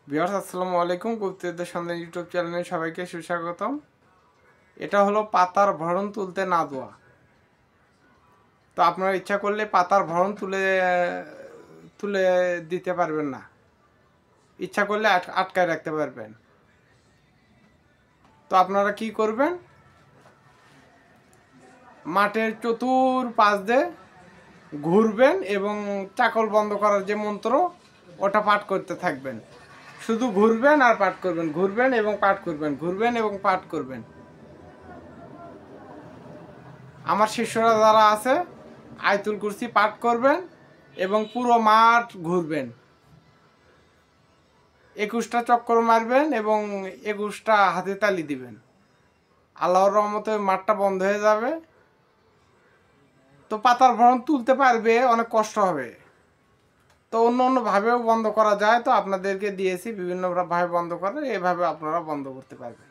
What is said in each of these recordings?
Viewers আসসালামু আলাইকুম। গুপ্তবিদ্যা সন্ধান ইউটিউব চ্যানেলে সবাইকে সুস্বাগতম। এটা হলো পাতার ভরণ তুলতে না দেওয়া। তো আপনারা ইচ্ছা করলে পাতার ভরণ তুলে দিতে পারবেন না, ইচ্ছা করলে আটকায় রাখতে পারবেন। তো আপনারা কি করবেন, মাঠের চতুর্পাশ দিয়ে ঘুরবেন এবং চাকল বন্ধ করার যে মন্ত্র ওটা পাঠ করতে থাকবেন। শুধু ঘুরবেন আর পাঠ করবেন, ঘুরবেন এবং পাঠ করবেন, ঘুরবেন এবং পাঠ করবেন। আমার শিষ্যরা যারা আছে আয়াতুল কুরসি পাঠ করবেন এবং পুরো মাঠ ঘুরবেন, 21টা চক্কর মারবেন এবং 21টা হাতে তালি দিবেন। আল্লাহর রহমতে মাঠটা বন্ধ হয়ে যাবে। তো পাতার ভরণ তুলতে পারবে, অনেক কষ্ট হবে। তো অন্য অন্যভাবেও বন্ধ করা যায়, তো আপনাদেরকে দিয়েছি বিভিন্নভাবে বন্ধ করে, এভাবে আপনারা বন্ধ করতে পারবেন।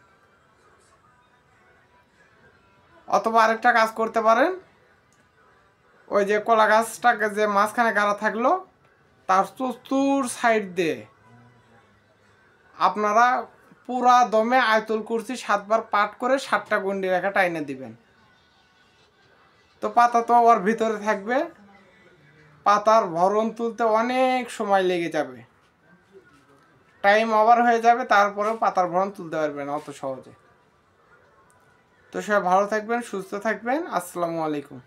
অথবা আরেকটা কাজ করতে পারেন, ওই যে কলা গাছটাকে যে মাঝখানে গাড়া থাকলো তার চতুর সাইড দিয়ে আপনারা পুরা দমে আয়াতুল কুরসি 7বার পাঠ করে 7টা গন্ডি রেখা টাইনে দিবেন। তো পাতা তো ওর ভিতরে থাকবে, পাতার ভরণ তুলতে অনেক সময় লেগে যাবে, টাইম ওভার হয়ে যাবে, তারপরেও পাতার ভরণ তুলতে পারবেন অত সহজে। তো সবাই ভালো থাকবেন, সুস্থ থাকবেন। আসসালামু আলাইকুম।